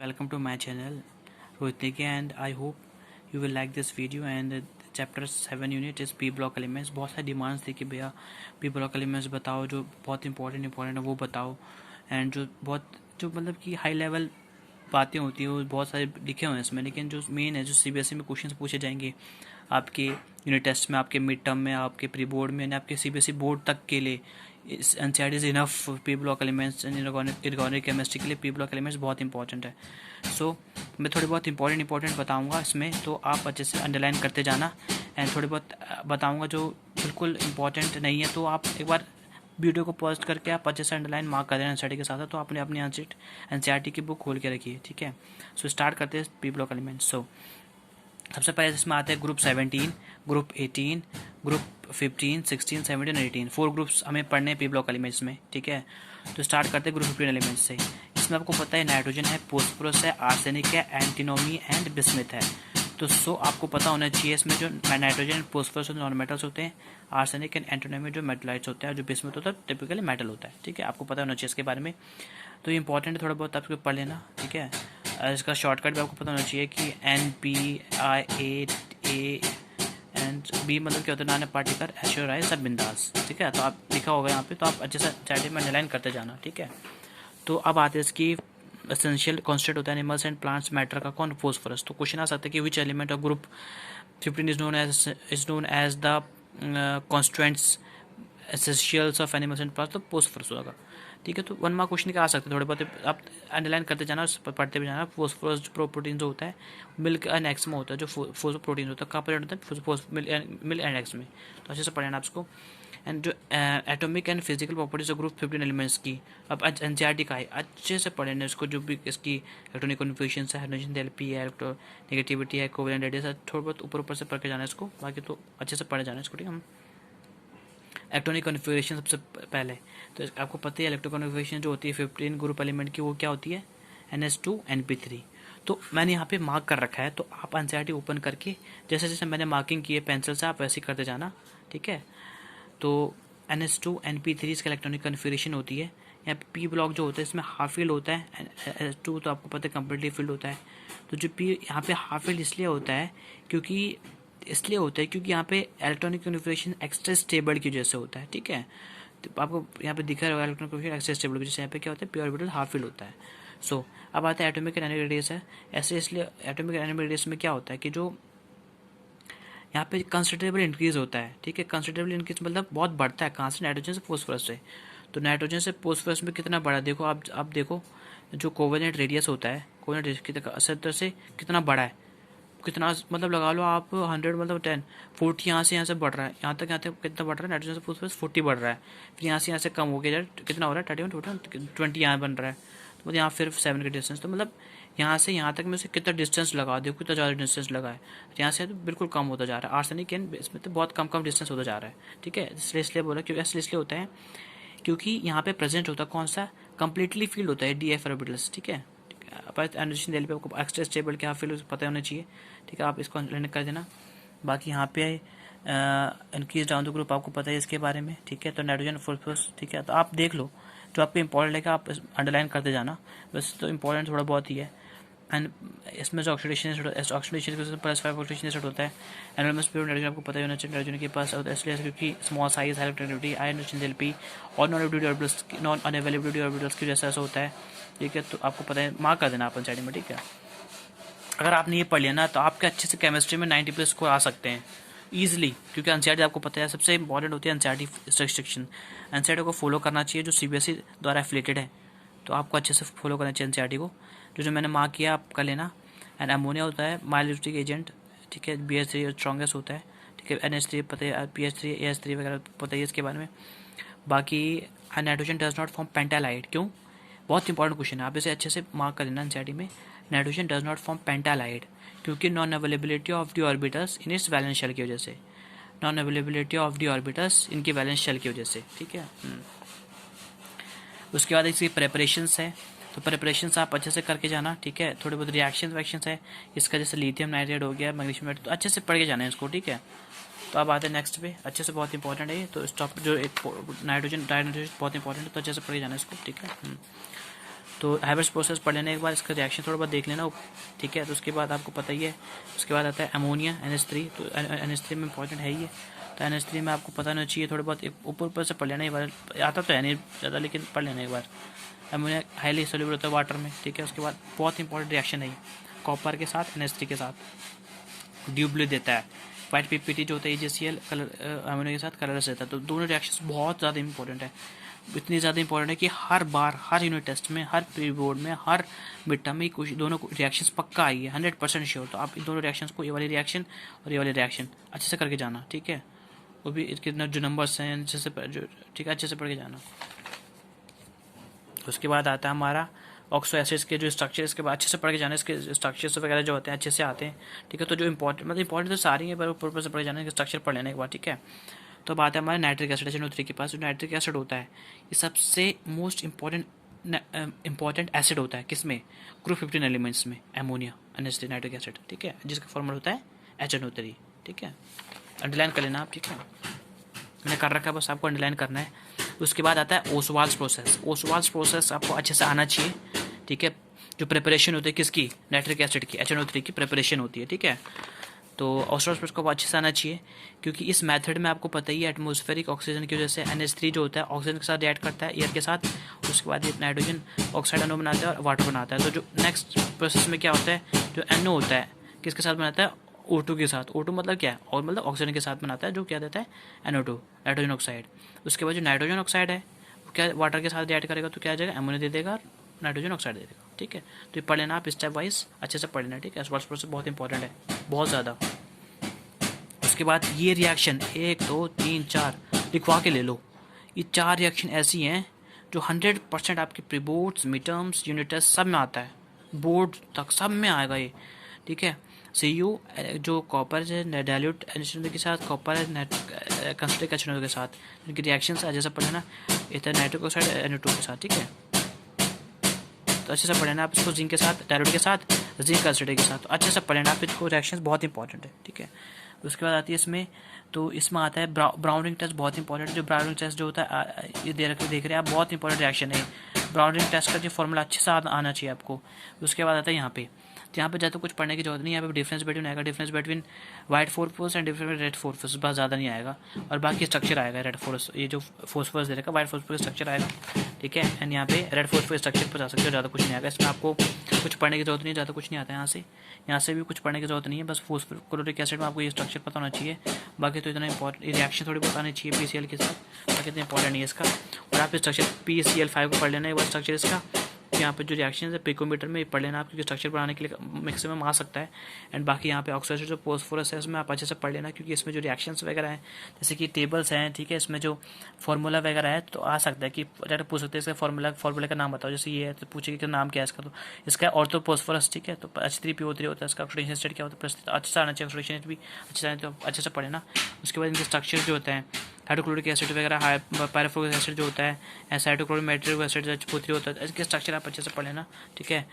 Welcome to my channel Rohit and I hope you will like this video and chapter 7 unit is P block elements। बहुत सारी demands थी कि भैया P block elements बताओ जो बहुत इंपॉर्टेंट है वो बताओ एंड जो बहुत जो मतलब कि हाई लेवल बातें होती है वो बहुत सारे लिखे हुए हैं इसमें, लेकिन जो मेन है जो सीबीएसई में क्वेश्चन पूछे जाएंगे आपके यूनिट टेस्ट में, आपके मिड टर्म में, आपके प्री बोर्ड में यानी आपके सीबीएसई बोर्ड तक के लिए NCERT is enough. P block elements and inorganic chemistry के लिए पी ब्लॉक एलिमेंट्स बहुत इंपॉर्टेंट है। सो मैं थोड़े बहुत इंपॉर्टेंट बताऊंगा इसमें, तो आप अच्छे से अंडरलाइन करते जाना एंड थोड़े बहुत बताऊंगा जो बिल्कुल इंपॉर्टेंट नहीं है तो आप एक बार वीडियो को पॉज करके आप अच्छे से अंडरलाइन मार्क कर देना एनसीईआरटी के साथ, तो आपने अपनी एनसीईआरटी की बुक खोल के रखी है, ठीक है। सो स्टार्ट करते हैं पी ब्लॉक एलिमेंट्स। सो सबसे पहले इसमें आते हैं ग्रुप 17, ग्रुप 18, ग्रुप 15, 16, 17 और 18। 4 ग्रुप्स हमें पढ़ने हैं पी ब्लॉक एलिमेंट्स में, ठीक है। तो स्टार्ट करते हैं ग्रुप 15 एलिमेंट्स से। इसमें आपको पता है नाइट्रोजन है, फोस्फोरस है, आर्सेनिक है, एंटीमोनी एंड बिस्मिथ है। तो आपको पता होना चाहिए इसमें जो नाइट्रोजन फोस्फोरस नॉन मेटल्स होते हैं, आर्सेनिक एंड एंटीमोनी जो मेटलाइट्स होते हैं, जो बिस्मिथ होता है टिपिकली मेटल होता है, ठीक है। आपको पता होना चाहिए इसके बारे में, तो ये इंपॉर्टेंट है, थोड़ा बहुत आपको पढ़ लेना, ठीक है। इसका शॉर्टकट भी आपको पता होना चाहिए कि NPIA एंड बी मतलब क्या होता है, नान पार्टिकल एश्योराइज सब बिंदास, ठीक है। तो आप लिखा होगा यहाँ पे, तो आप अच्छे से चैट में अंडरलाइन करते जाना, ठीक है। तो अब आते हैं इसकी एसेंशियल कॉन्स्टेंट होता है एनिमल्स एंड प्लांट्स मैटर का, कौन? फोस्फोरस। तो क्वेश्चन आ सकता है कि which element of group 15 is known as the constants essentials of animals and plants. तो फोस्फोरस होगा, ठीक है। तो 1 मार्क क्वेश्चन क्या आ सकते हैं, थोड़े बहुत आप अंडरलाइन करते जाना, पढ़ते भी जाना। फोस्फोरस प्रोटीन जो होता है मिल्क एंड एग्स में होता है, जो फोस्फो प्रोटीन होता है कहाँ पर होता है? मिल्क एंड एग्स में। तो अच्छे से पढ़ना आप इसको। एंड जो atomic and physical properties of group 15 elements की अब एनसीईआरटी का है, अच्छे से पढ़ना इसको। जो भी इसकी इलेक्ट्रॉनिक कन्फिगरेशन है, हाइड्रोजन एलपी है, इलेक्ट्रोनेगेटिविटी है, कोवेलेंट रेडियस है, थोड़ा बहुत ऊपर से पढ़ के जाना इसको, बाकी तो अच्छे से पढ़े जाना इसको, ठीक है। इलेक्ट्रॉनिक कॉन्फ़िगरेशन सबसे पहले तो आपको पता है इलेक्ट्रॉनिक कॉन्फ़िगरेशन जो होती है 15 ग्रुप एलिमेंट की, वो क्या होती है? NH2 NP3। तो मैंने यहाँ पे मार्क कर रखा है, तो आप एनसीईआरटी ओपन करके जैसे जैसे मैंने मार्किंग की है पेंसिल से, आप वैसे ही करते जाना, ठीक है। तो NH2 NP3 इसका इलेक्ट्रॉनिक कन्फिगरेशन होती है। यहाँ पे पी ब्लॉक जो होता है इसमें हाफ फील्ड होता है, NH2 तो आपको पता है कम्प्लीटली फील्ड होता है। तो जो पी यहाँ पे हाफ फील्ड इसलिए होता है क्योंकि यहाँ पे इलेक्ट्रॉनिक कन्फिगरेशन एक्स्ट्रा स्टेबल की वजह से होता है, ठीक है। तो आपको यहाँ पे दिखा रहा है इलेक्ट्रॉनिक कन्फिगरेशन एक्स्ट्रा स्टेबल की वजह से यहाँ पे क्या होता है, प्योर ऑर्बिटल हाफ फील्ड होता है। सो अब आता है एटॉमिक एंड एनर्जी रेडियस है। ऐसे इसलिए एटॉमिक एंड एनर्जी रेडियस में क्या होता है कि जो यहाँ पे कंसिडरेबल इंक्रीज होता है, ठीक है। कंसिडरेबल इंक्रीज मतलब बहुत बढ़ता है, कहाँ से? नाइट्रोजन से फोस्फोरस से। तो नाइट्रोजन से फोस्फोरस में कितना बढ़ा, देखो आप देखो जो कोवेलेंट रेडियस होता है, कोवेलेंट रेडियस की तरह से कितना बड़ा है, कितना मतलब लगा लो आप 100 मतलब 10 40 यहाँ से बढ़ रहा है, यहाँ तक कितना बढ़ रहा है नाइट्रोजन से फोस्फोरस 40 बढ़ रहा है, फिर यहाँ से कम हो गया कितना हो रहा है 31 20 यहाँ बन रहा है, तो मतलब यहाँ फिर 7 का डिस्टेंस। तो मतलब यहाँ से यहाँ तक में से कितना डिस्टेंस लगा, देखो कितना ज़्यादा डिस्टेंस लगा है, तो यहाँ से तो बिल्कुल कम होता जा रहा है। आर्सेनिक एंड इसमें तो बहुत कम डिस्टेंस होता जा रहा है, ठीक है। इसलिए बोला क्योंकि इसलिए होता है क्योंकि यहाँ पे प्रेजेंट होता है कौन सा? कंप्लीटली फील्ड होता है DF ऑर्बिटल्स, ठीक है। एनर्जी दिल्ली पे आपको एक्स्ट्रा स्टेबल क्या फील्ड पता होना चाहिए, ठीक है। आप इसको लर्न कर देना। बाकी यहाँ पे इंक्रीज डाउन द ग्रुप आपको पता है इसके बारे में, ठीक है। तो नाइट्रोजन फोस्फोरस, ठीक है। तो आप देख लो जो आपको इंपॉर्टेंट है आप अंडरलाइन करते जाना, बस। तो इंपॉर्टेंट थोड़ा बहुत ही है। एंड इसमें जो ऑक्सीडेशन +5 ऑक्सीडेशन होता है। एनोमस प्योर नाइट्रोजन आपको पता ही होना चाहिए, नाइट्रोजन के पास होता है इसलिए क्योंकि small size high electronegativity ion LP और नॉन अनअवेलेबिलिटी ऑर्बिटल्स की वजह से ऐसा होता है, ठीक है। तो आपको पता है, मार्क कर देना अपन साइड में, ठीक है। अगर आपने ये पढ़ लिया ना तो आपके अच्छे से केमिस्ट्री में 90+ स्कोर आ सकते हैं ईजिली, क्योंकि एनसीईआरटी आपको पता है सबसे इंपॉर्टेंट होती है एनसीईआरटी रिस्ट्रिक्शन। एनसीईआरटी को फॉलो करना चाहिए जो सीबीएसई द्वारा एफिलेटेड है, तो आपको अच्छे से फॉलो करना चाहिए एनसीईआरटी को। जो मैंने मार्क किया आप कर लेना। एंड अमोनिया होता है माइलिस्टिक एजेंट, ठीक है। BH3 स्ट्रॉन्गेस्ट होता है, ठीक है। NH3 पता है, PH3 AH3 वगैरह पता है इसके बारे में। बाकी नाइट्रोजन डज नॉट फॉर्म पेंटालाइड, क्यों? बहुत इंपॉर्टेंट क्वेश्चन है, आप इसे अच्छे से मार्क कर लेना एनसीईआरटी में। Nitrogen does not form pentahalide क्योंकि non availability of d orbitals in its valence shell की वजह से, non availability of d orbitals इनकी वैलेंस शेल की वजह से, ठीक है। उसके बाद इसकी प्रेपरेशंस है, तो प्रिपरेशंस आप अच्छे से करके जाना, ठीक है। थोड़े बहुत रिएक्शंस है इसका, जैसे लिथियम नाइट्रेट हो गया, मैग्नीशियम नाइट्रेट, तो अच्छे से पढ़ के जाना है इसको, ठीक है। तो अब आते हैं नेक्स्ट पे, अच्छे से बहुत इंपॉर्टेंट है ये। तो स्टॉप जो एक नाइट्रोजन बहुत इंपॉर्टेंट है, तो अच्छे से पढ़ के जाना है इसको, ठीक है। तो हाइब्रिड प्रोसेस पढ़ लेना एक बार, इसका रिएक्शन थोड़ा बहुत देख लेना, ठीक है। तो उसके बाद आपको पता ही है, उसके बाद आता है अमोनिया NH3, तो NH3 में इंपॉर्टेंट है ही है। तो NH3 में आपको पता होना चाहिए, थोड़ा बहुत ऊपर ऊपर से पढ़ लेना एक बार, आता तो है नहीं ज़्यादा लेकिन पढ़ लेना एक बार। अमोनिया हाईली सोल्यूबल होता है वाटर में, ठीक है। उसके बाद बहुत इंपॉर्टेंट रिएक्शन है कॉपर के साथ NH3 के साथ ड्यू ब्लू देता है, वाइट PPT जो होता है AgCl कलर अमोनिया के साथ कलरलेस रहता है। तो दोनों रिएक्शन बहुत ज़्यादा इंपॉर्टेंट है, इतनी ज़्यादा इंपॉर्टेंट है कि हर बार, हर यूनिट टेस्ट में, हर प्री बोर्ड में, हर मिड टर्म में कुछ दोनों रिएक्शंस पक्का आई है, 100% श्योर। तो आप इन दोनों रिएक्शंस को, ये वाली रिएक्शन और ये वाली रिएक्शन अच्छे से करके जाना, ठीक है। वो भी इसके जो नंबर्स हैं अच्छे से जो, ठीक है, अच्छे से पढ़ के जाना। उसके बाद आता है हमारा ऑक्सो एसिड्स के जो स्ट्रक्चर, इसके बाद अच्छे से पढ़ के जाना, इसके स्ट्रक्चर्स वगैरह जो होते हैं अच्छे से आते हैं, ठीक है। तो जो इंपॉर्टेंट, मतलब इंपॉर्टेंट तो सारी है, पर ऊपर से पढ़ के जाना, स्ट्रक्चर पढ़ लेने के बाद, ठीक है। तो बात है हमारे नाइट्रिक एसिड, HNO3 के पास जो नाइट्रिक एसिड होता है, ये सबसे मोस्ट इंपॉर्टेंट एसिड होता है किसमें, ग्रुप 15 एलिमेंट्स में, अमोनिया NH3 नाइट्रिक एसिड, ठीक है, जिसका फॉर्मूला होता है HNO3, ठीक है। अंडरलाइन कर लेना आप, ठीक है, मैंने कर रखा है, बस आपको अंडरलाइन करना है। उसके बाद आता है ओसवाल्स प्रोसेस। ओसवाल्स प्रोसेस आपको अच्छे से आना चाहिए, ठीक है। जो प्रिपरेशन होती है किसकी, नाइट्रिक एसिड की, HNO3 की प्रिपरेशन होती है, ठीक है। तो ओसवाल्स प्रोसेस को अच्छे से आना चाहिए, क्योंकि इस मेथड में आपको पता ही है एटमॉस्फेरिक ऑक्सीजन की वजह से NH3 जो होता है ऑक्सीजन के साथ रिएक्ट करता है एयर के साथ, उसके बाद ये नाइट्रोजन ऑक्साइड NO बनाता है और वाटर बनाता है। तो जो नेक्स्ट प्रोसेस में क्या होता है, जो NO होता है किसके साथ बनाता है, O2 के साथ। O2 मतलब क्या है, और मतलब ऑक्सीजन के साथ बनाता है, जो क्या देता है NO2 नाइट्रोजन ऑक्साइड। उसके बाद जो नाइट्रोजन ऑक्साइड है वो क्या वाटर के साथ रिएक्ट करेगा, तो क्या आ जाएगा, अमोनिया दे देगा, नाइट्रोजन ऑक्साइड दे देगा, ठीक है। तो ये पढ़ लेना आप स्टेप वाइज, अच्छे से पढ़ लेना, ठीक है। ओसवाल्स प्रोसेस बहुत इंपॉर्टेंट है, बहुत ज़्यादा। उसके बाद ये रिएक्शन 1 2 3 4 लिखवा के ले लो, ये 4 रिएक्शन ऐसी हैं जो 100% आपके pre boards, mid terms, unit test सब में आता है, बोर्ड तक सब में आएगा ये, ठीक है। CU जो कॉपर है डाइल्यूट NH2 के साथ, कॉपर है कंसंट्रेट HNO के साथ, इनकी रिएक्शन जैसा पढ़े ना, इतना नाइट्रिक ऑक्साइड NO2 के साथ, ठीक है। तो अच्छे से पढ़े ना आप इसको, जिंक के साथ, डाइल्यूट के साथ, जिंक कंसंट्रेट के साथ, तो अच्छे से पढ़े ना आप इसको, रिएक्शन बहुत इंपॉर्टेंट है, ठीक है। उसके बाद आती है इसमें, तो इसमें आता है ब्राउनिंग टेस्ट, बहुत इंपॉर्टेंट है। जो ब्राउनिंग टेस्ट जो होता है, ये देख रहे हैं आप, बहुत इंपॉर्टेंट रिएक्शन है। ब्राउनिंग टेस्ट का जो फॉर्मूला अच्छे से आना चाहिए आपको। उसके बाद आता है यहाँ पे, तो यहाँ पे ज़्यादा कुछ पढ़ने की जरूरत नहीं है, यहाँ पे डिफरेंस बिटवीन आएगा, difference between white phosphorus and difference red phosphorus, बस ज़्यादा नहीं आएगा। और बाकी स्ट्रक्चर आएगा, रेड फोस्फोरस, ये जो फोस्फोरस दे रखा है वाइट फोस्फोरस स्ट्रक्चर आएगा, ठीक है। एंड यहाँ पे रेड फोस्फोरस स्ट्रक्चर पर जा सकते हो, ज़्यादा कुछ नहीं आएगा इसमें, आपको कुछ पढ़ने की जरूरत नहीं है, ज़्यादा कुछ नहीं आता है। यहाँ से भी कुछ पढ़ने की जरूरत नहीं है, बस क्लोरिक एसिड में आपको ये स्ट्रक्चर पता होना चाहिए। बाकी तो इतना इंपॉर्टेंट रिएक्शन थोड़ी बहुत आनी चाहिए PCl के साथ, बाकी इतना इंपॉर्टेंट नहीं है इसका। और आप स्ट्रक्चर PCl5 को पढ़ लेना एक बार, स्ट्रक्चर इसका। यहाँ पे जो रिएक्शन है पिकोमीटर में पढ़ लेना आप, क्योंकि स्ट्रक्चर बनाने के लिए मैक्सिमम आ सकता है। एंड बाकी यहाँ पे ऑक्सीजन जो फोस्फोरस है इसमें आप अच्छे से पढ़ लेना, क्योंकि इसमें जो रिएक्शंस वगैरह हैं, जैसे कि टेबल्स हैं, ठीक है, इसमें जो फार्मूला वगैरह है, तो आ सकता है कि डायरेक्ट पूछ सकते हैं इसका फार्मूला का नाम बताओ, जैसे ये है तो पूछेगी कि नाम क्या है इसका, तो इसका ऑर्थोफॉस्फोरस, ठीक है। तो H3PO3 होता है, इसका ऑक्सीडेशन स्टेट क्या होता है, अच्छे से आना चाहिए, ऑक्सीडेशन भी अच्छे से आना, तो अच्छे से पढ़े ना। उसके बाद इनके स्ट्रक्चर जो होते हैं, हाइड्रोक्लोरिक एसिड वगैरह, पैराफ्लोरिक एसिड जो होता है, ऐसा हाइड्रोक्लोरिक मेट्रिक एसिड H2O3 होता है, इसके स्ट्रक्चर आप अच्छे से पढ़ लेना, ठीक है।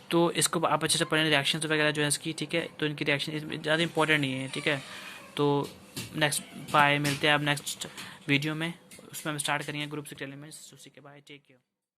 तो इसको आप अच्छे से पढ़ें, रिएक्शन वगैरह जो है इसकी, ठीक है। तो इनकी रिएक्शन ज़्यादा इंपॉर्टेंट नहीं है, ठीक है। तो नेक्स्ट बाय, मिलते हैं आप नेक्स्ट वीडियो में, उसमें हम स्टार्ट करेंगे ग्रुप 6 एलिमेंट्स। उसी के बाय, टेक केयर।